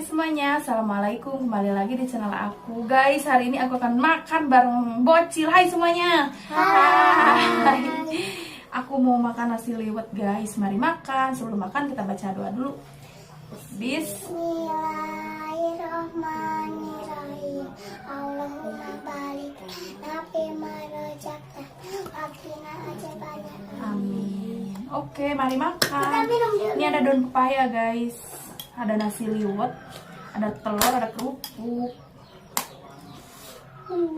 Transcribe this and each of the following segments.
semuanya, assalamualaikum, kembali lagi di channel aku. Guys, hari ini aku akan makan bareng bocil. Hai semuanya. Hai. Aku mau makan nasi liwet guys. Mari makan. Sebelum makan kita baca doa dulu. Bismillahirrahmanirrahim. Allahumma barik nafi marojaka wakina aja banyak. Amin. Oke, mari makan. Kita minum dulu. Ini ada daun pepaya guys. Ada nasi liwet, ada telur, ada kerupuk.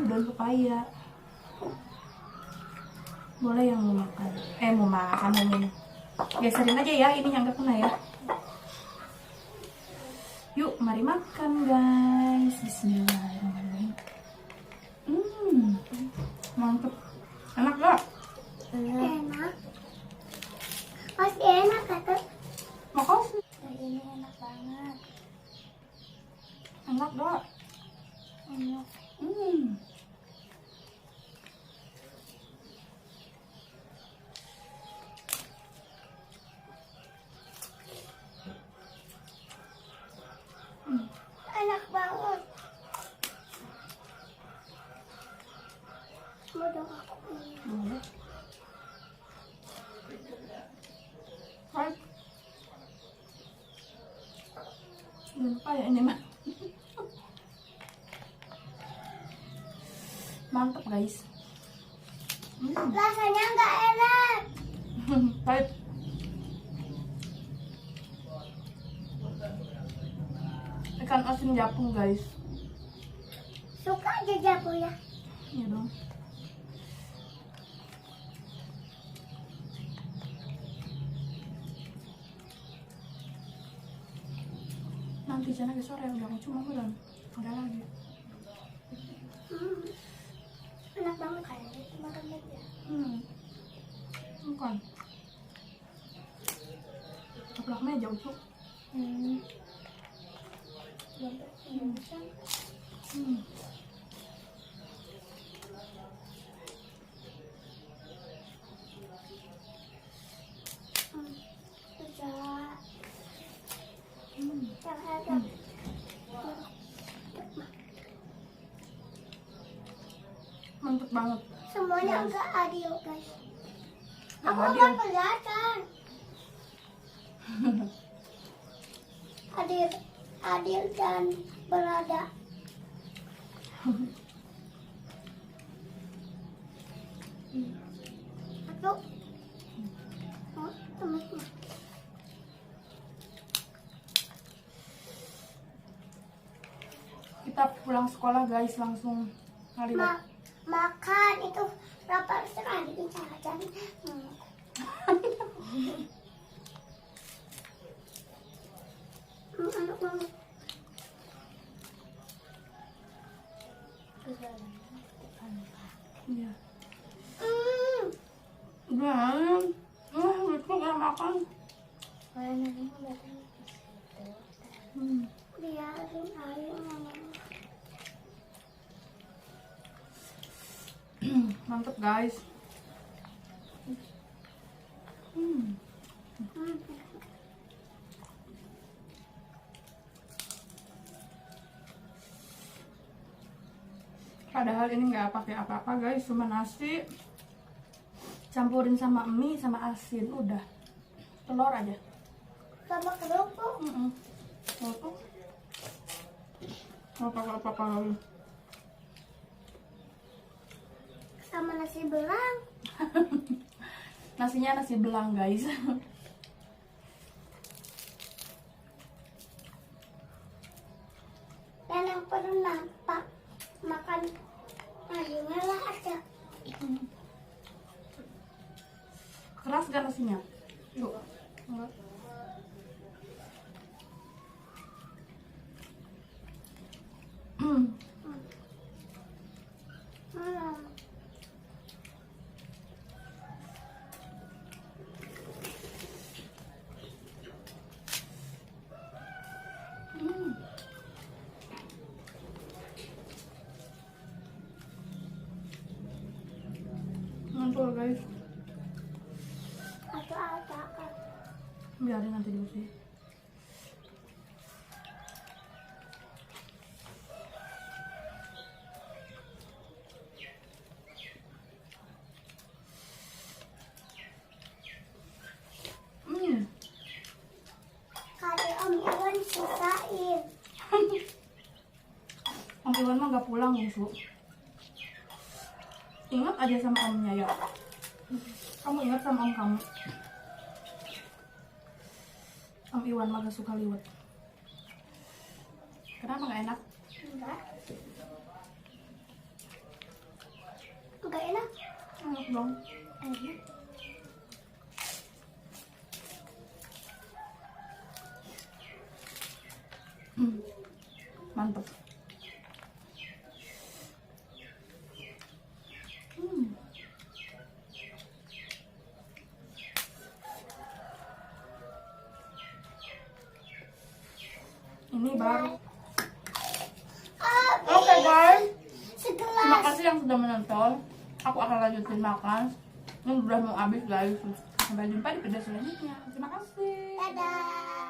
Daun pepaya. Boleh yang mau makan. Mau minum. Geserin aja ya, ini yang gak kena ya. Yuk, mari makan guys. Bismillahirrahmanirrahim. Mantep. Enak gak? Enak. Pasti enak kata. Makasih. Ini enak banget. Enak gak? Enak. Enak banget. Mau dong aku ini. Boleh. Hai. Lupa ya ini mah. Mantap guys. Rasanya nggak enak. Pahit. Ikan asin japung guys. Suka aja jago ya. Iya dong. Nanti sana ke sore udah mau cuma bulan. Ada lagi. Enak banget kayaknya cuma remet ya. Bukan. Keplak meja usuk. Mantep banget. Semuanya enggak adil guys. Nggak Aku adil. akan kelihatan. Adil dan berada. Satu. Oh, teman-teman. Kita pulang sekolah guys langsung kali Makan itu berapa sekali jajan. Enak banget. Iya. Udah. Itu gak makan. Biarin air. Mantep guys. Padahal ini nggak pakai apa-apa guys, cuma nasi campurin sama mie sama asin, udah telur aja. Sama kerupuk. Kerupuk mau pakai apa-apa lagi. Sama nasi belang. Nasinya nasi belang guys. Dan yang pernah makan nasinya lah ada. Keras gak nasinya? Yuk. Enggak. Mantul guys. Atau Biarin nanti diusir. pulang, Musu. Ingat aja sama omnya ya. Kamu ingat sama om kamu. Om Iwan mah gak suka liwet. Kenapa gak enak? Enggak. Enggak enak. Enak dong. Enak. Mantap. Ini baru. Oke guys, terima Segelas. kasih yang sudah menonton. Aku akan lanjutin makan. Ini udah mau habis guys. Sampai jumpa di video selanjutnya. Terima kasih. Dadah.